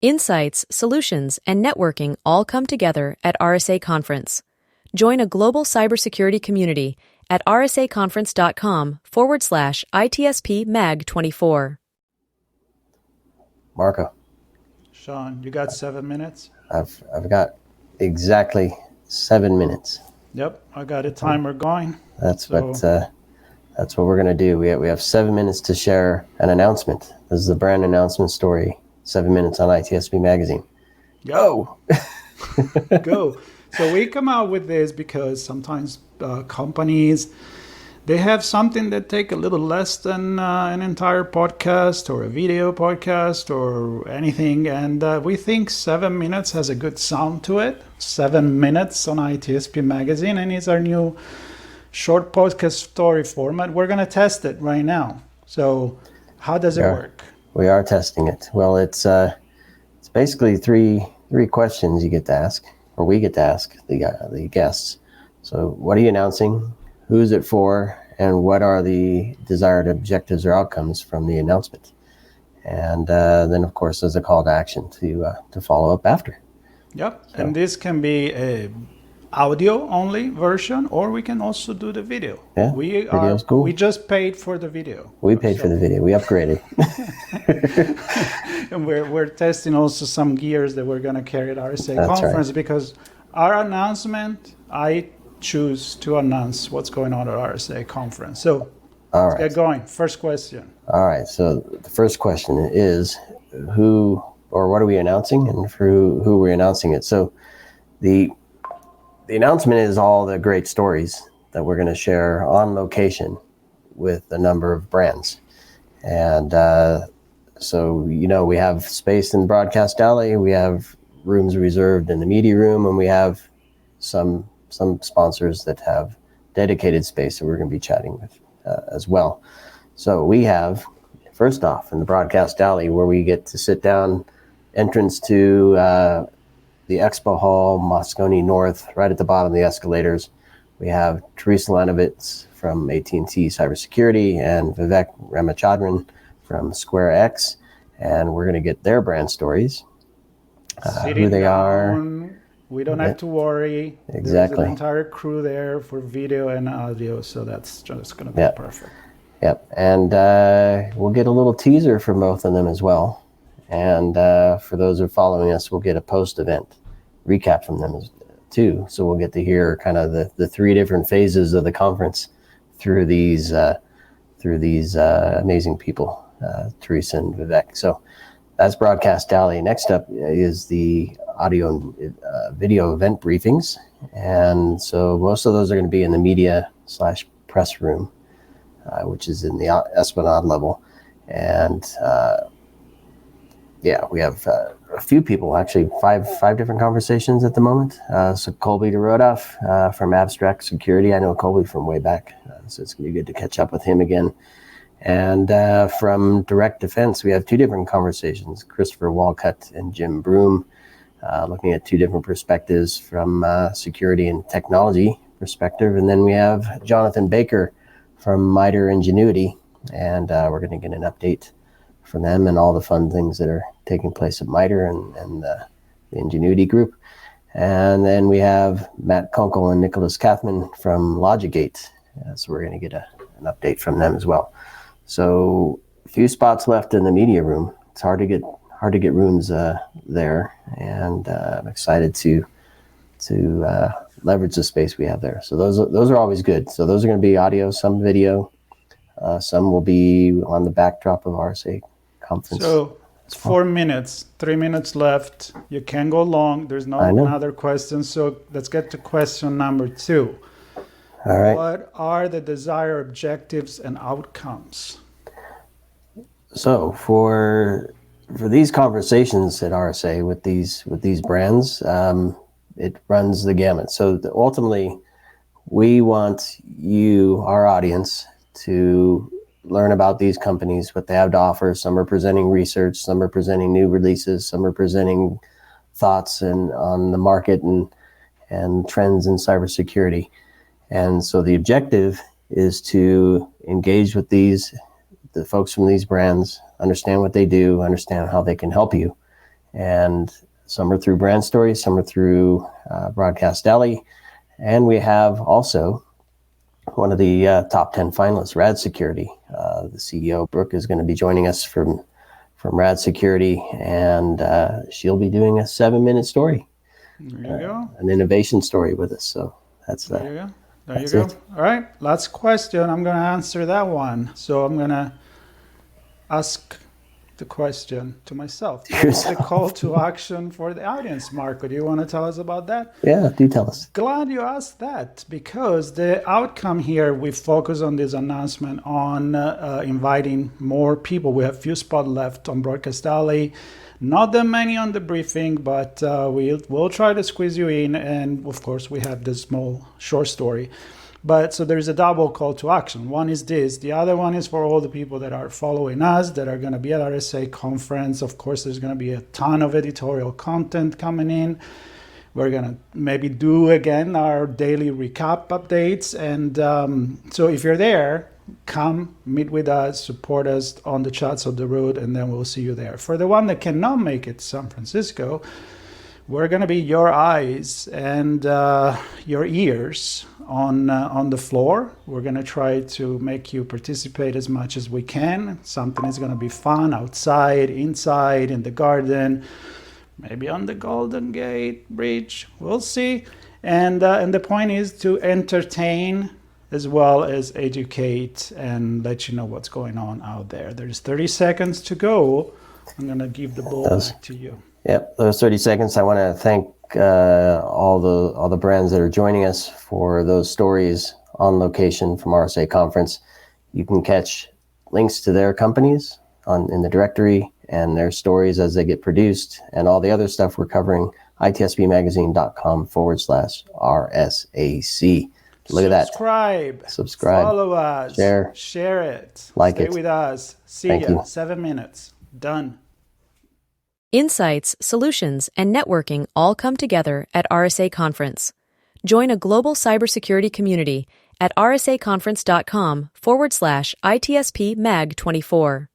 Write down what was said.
Insights, solutions, and networking all come together at RSA Conference. Join a global cybersecurity community at rsaconference.com/ITSPmag24. Marco. Sean, you got 7 minutes? I've got exactly 7 minutes. Yep, I got a timer going. That's what we're going to do. We have 7 minutes to share an announcement. This is the brand announcement story. 7 minutes on ITSP Magazine. Go! Go. So we come out with this because sometimes companies, they have something that take a little less than an entire podcast or a video podcast or anything. And we think 7 minutes has a good sound to it. 7 minutes on ITSP Magazine. And it's our new short podcast story format. We're going to test it right now. So how does it work? We are testing it. Well, it's basically three questions you get to ask, or we get to ask the guests. So what are you announcing? Who's it for? And what are the desired objectives or outcomes from the announcement? And then, of course, there's a call to action to follow up after. Yep. So. And this can be a audio only version, or we can also do the video. Yeah, video's cool. We just paid for the video. We paid for the video. We upgraded. And we're testing also some gears that we're going to carry at RSA Conference, right. Because our announcement, I choose to announce what's going on at RSA Conference. So let's get going. First question. All right. So the first question is who or what are we announcing, and for who we're announcing it. So the announcement is all the great stories that we're going to share on location with a number of brands. And so, we have space in the broadcast alley, we have rooms reserved in the media room, and we have some sponsors that have dedicated space that we're going to be chatting with as well. So we have, first off, in the broadcast alley, where we get to sit down, entrance to the Expo Hall, Moscone North, right at the bottom of the escalators. We have Teresa Lanovitz from AT&T Cybersecurity and Vivek Ramachandran from Square X, and we're going to get their brand stories, who they are. We don't have to worry. Exactly. There's an entire crew there for video and audio, so that's just going to be perfect. Yep, and we'll get a little teaser from both of them as well. And for those who are following us, we'll get a post-event recap from them too. So we'll get to hear kind of the three different phases of the conference through these amazing people, Teresa and Vivek. So that's Broadcast Alley. Next up is the audio and video event briefings. And so most of those are going to be in the media/press room, which is in the Esplanade level. And we have a few people, actually five different conversations at the moment. So Colby Dorodoff from Abstract Security. I know Colby from way back, so it's going to be good to catch up with him again. And from Direct Defense, we have two different conversations, Christopher Walcott and Jim Broom, looking at two different perspectives from security and technology perspective. And then we have Jonathan Baker from MITRE Ingenuity, and we're going to get an update from them and all the fun things that are taking place at MITRE and the Ingenuity Group. And then we have Matt Kunkel and Nicholas Kathman from Logigate. So we're going to get an update from them as well. So a few spots left in the media room. It's hard to get rooms there, and I'm excited to leverage the space we have there. So those are always good. So those are going to be audio, some video, some will be on the backdrop of RSA Conference. So it's 4 minutes, 3 minutes left. You can go long. There's no other questions. So let's get to question number 2. All right. What are the desired objectives and outcomes? So for these conversations at RSA with these brands, it runs the gamut. So ultimately, we want you, our audience, to learn about these companies, what they have to offer. Some are presenting research, some are presenting new releases, some are presenting thoughts on the market and trends in cybersecurity. And so the objective is to engage with the folks from these brands, understand what they do, understand how they can help you, And some are through Brand Stories, some are through Broadcast Alley. And we have also one of the top 10 finalists, Rad Security. The CEO, Brooke, is going to be joining us from Rad Security, and she'll be doing a 7-minute story. There you go. An innovation story with us. So that's there you go. There you go. It. All right. Last question. I'm going to answer that one. So I'm going to ask the question to myself. What's the call to action for the audience, Marco? Do you want to tell us about that? Yeah, do tell us. Glad you asked that, because the outcome here, we focus on this announcement on inviting more people. We have few spots left on Broadcast Alley. Not that many on the briefing, but we'll try to squeeze you in. And of course, we have this small short story. But so there's a double call to action. One is this. The other one is for all the people that are following us, that are going to be at RSA conference. Of course, there's going to be a ton of editorial content coming in. We're going to maybe do, again, our daily recap updates. And so if you're there, come meet with us, support us on the chats of the road, and then we'll see you there. For the one that cannot make it to San Francisco, we're going to be your eyes and your ears on the floor. We're going to try to make you participate as much as we can. Something is going to be fun outside, inside, in the garden, maybe on the Golden Gate Bridge. We'll see. And the point is to entertain as well as educate and let you know what's going on out there. There's 30 seconds to go. I'm going to give the ball back to you. Yep, those 30 seconds. I want to thank all the brands that are joining us for those stories on location from RSA conference. You can catch links to their companies in the directory and their stories as they get produced, and all the other stuff we're covering. ITSPmagazine.com/RSAC. Look at that. Subscribe. Follow us. Share it. Stay with us. See you. 7 minutes. Done. Insights, solutions, and networking all come together at RSA Conference. Join a global cybersecurity community at rsaconference.com/ITSPmag24.